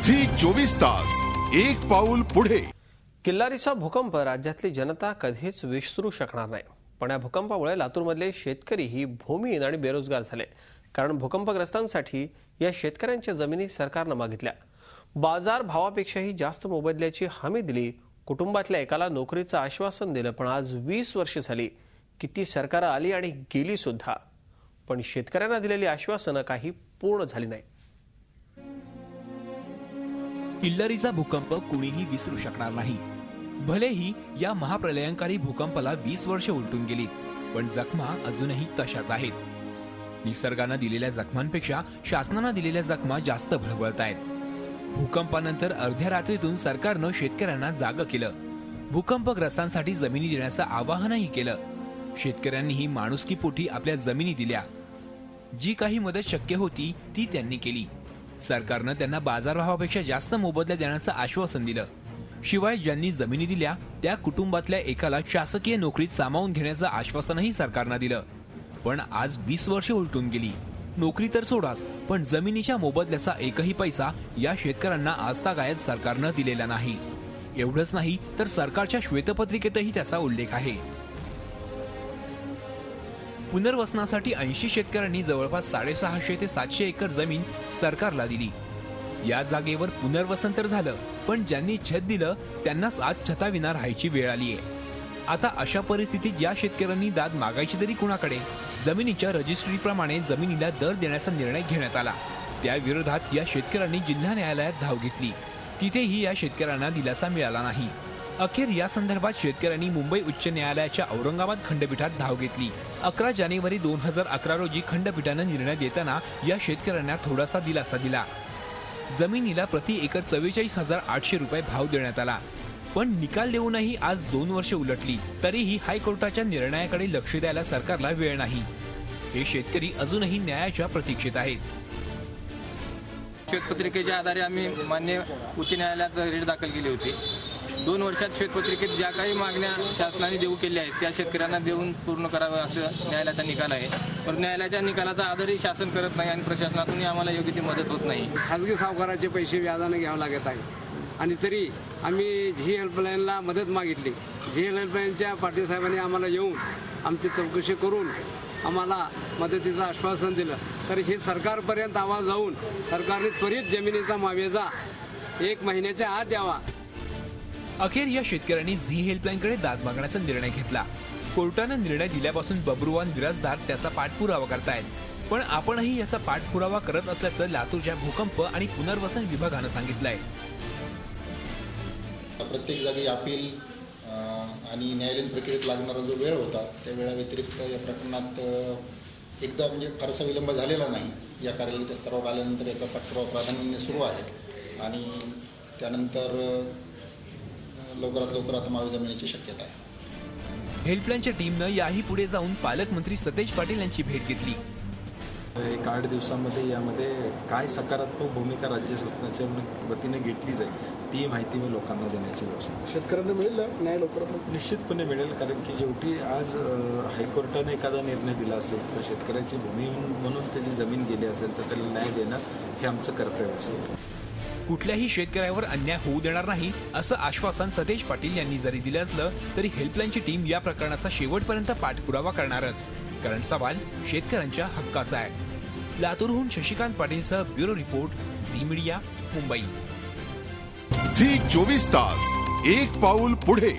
Zee 24 तास एक पाऊल पुढे। किल्लारीचा भूकंप राज्यातली जनता कधीच विसरू शकणार नाही। पण या भूकंपामुळे लातूरमधले शेतकरीही भूमिहीन आणि बेरोजगार झाले। कारण भूकंपग्रस्तांसाठी या शेतकऱ्यांच्या जमिनी सरकारने मागितल्या, बाजार भावापेक्षाही जास्त मोबदल्याची हमी दिली, कुटुंबातल्या एकाला नोकरीचं आश्वासन दिलं। पण आज 20 वर्ष झाली, किती सरकार आली आणि गेली सुद्धा, पण शेतकऱ्यांना दिलेली आश्वासनं काही पूर्ण झाली नाही। किल्लारीचा भूकंप कुणीही विसरू शकणार नाही। भलेही या महाप्रलयंकारी भूकंपाला 20 वर्षे उलटून गेली, पण जखमा अजूनही तशाच आहेत। निसर्गाने दिलेल्या जखमांपेक्षा शासनाने दिलेल्या जखमा जास्त भळबळत आहेत। भूकंपानंतर अर्ध्या रात्रीतून सरकारनं शेतकऱ्यांना जागं केलं, भूकंपग्रस्तांसाठी जमिनी देण्याचं आवाहनही केलं। शेतकऱ्यांनीही माणुसकीपोटी आपल्या जमिनी दिल्या। जी काही मदत शक्य होती ती त्यांनी केली। सरकारनं त्यांना बाजारभावापेक्षा जास्त मोबदला देण्याचं आश्वासन दिलं। शिवाय ज्यांनी जमिनी दिल्या त्या कुटुंबातल्या एकाला शासकीय नोकरीत सामावून घेण्याचं आश्वासनही सरकारनं दिलं। पण आज 20 वर्षे उलटून गेली, नोकरी तर सोडाच, पण जमिनीच्या मोबदल्याचा एकही पैसा या शेतकऱ्यांना आजतागायत सरकारनं दिलेला नाही। एवढंच नाही तर सरकारच्या श्वेतपत्रिकेतही त्याचा उल्लेख आहे। पुनर्वसनासाठी 80 शेतकऱ्यांनी जवळपास 650 ते 700 एकर जमीन सरकारला दिली। या जागेवर पुनर्वसन तर झालं, पण ज्यांनी छत दिलं त्यांनाच आज छताविना राहायची वेळ आली आहे। आता अशा परिस्थितीत या शेतकऱ्यांनी दाद मागायची तरी कुणाकडे? जमिनीच्या रजिस्ट्रीप्रमाणे जमिनीला दर देण्याचा निर्णय घेण्यात आला। त्या विरोधात या शेतकऱ्यांनी जिल्हा न्यायालयात धाव घेतली, तिथेही या शेतकऱ्यांना दिलासा मिळाला नाही। अखेर या संदर्भात शेतकऱ्यांनी मुंबई उच्च न्यायालयाच्या औरंगाबाद खंडपीठात धाव घेतली। 11 जानेवारी 2011 रोजी खंडपीठाने निर्णय देताना या शेतकऱ्यांना थोडासा दिलासा दिला। जमिनीला प्रति एकर 44,800 रुपये भाव देण्यात आला। पण निकाल देऊनही आज 2 वर्षे उलटली, तरीही हायकोर्टाच्या निर्णयाकडे लक्ष द्यायला सरकारला वेळ नाही। हे शेतकरी अजूनही न्यायाच्या प्रतीक्षेत आहेत। श्वेतपत्रिकेच्या आधारे आम्ही मान्य उच्च न्यायालयात रीट दाखल केली होती। 2 वर्षात श्वेतपत्रिकेत ज्या काही मागण्या शासनाने देऊ केल्या आहेत त्या शेतकऱ्यांना देऊन पूर्ण करावं असं न्यायालयाचा निकाल आहे। पण न्यायालयाच्या निकालाचा आदरही शासन करत नाही आणि प्रशासनातूनही आम्हाला योग्य ती मदत होत नाही। खासगी सावकाराचे पैसे व्याजाने घ्यावे लागत आहे आणि तरी आम्ही झी हेल्पलाईनला मदत मागितली। झी हेल्पलाईनच्या पाटील साहेबांनी आम्हाला येऊन आमची चौकशी करून आम्हाला मदतीचं आश्वासन दिलं, तर हे सरकारपर्यंत आवाज जाऊन सरकारने त्वरित जमिनीचा मावेजा 1 महिन्याच्या आत द्यावा। अखेर या शेतकऱ्यांनी झी हेल्पलाईनकडे दाद मागण्याचा निर्णय घेतला। कोर्टाने निर्णय दिल्यापासून बब्रुवान बिराजदार त्याचा पाठपुरावा करतायत, पण आपणही याचा पाठपुरावा करत असल्याचं लातूरच्या भूकंप आणि पुनर्वसन विभागानं सांगितलंय। प्रत्येक जागी अपील आणि न्यायालयीन प्रक्रियेत लागणारा जो वेळ होता त्या वेळाव्यतिरिक्त या प्रकरणात एकदा म्हणजे फारसा विलंब झालेला नाही। या कार्यालयाच्या स्तरावर आल्यानंतर याचा पाठपुरावा प्राधान्याने सुरू आहे आणि त्यानंतर लवकरात लवकर आता मावेजा मिळण्याची शक्यता आहे। हेल्पलाईनच्या टीमनं याही पुढे जाऊन पालकमंत्री सतेज पाटील यांची भेट घेतली। 1-8 दिवसांमध्ये यामध्ये काय सकारात्मक भूमिका राज्य शासनाच्या वतीने घेतली जाईल ती माहिती मी लोकांना देण्याची व्यवस्था शेतकऱ्यांना मिळेल न्याय लवकरात निश्चितपणे मिळेल। कारण की शेवटी आज हायकोर्टाने एखादा निर्णय दिला असेल तर शेतकऱ्याची भूमी म्हणून त्याची जमीन गेली असेल तर त्याला न्याय देणं हे आमचं कर्तव्य असेल। कुठल्याही शेतकऱ्यावर अन्याय होऊ देणार नाही असं आश्वासन सतेज पाटील यांनी जरी दिलं असलं तरी हेल्पलाईनची टीम या प्रकरणाचा शेवटपर्यंत पाठपुरावा करणारच, कारण सवाल शेतकऱ्यांच्या हक्काचा आहे। लातूरहून शशिकांत पाटीलसह bureau report, Zee media, Mumbai. Zee 24 तास एक पाऊल पुढे।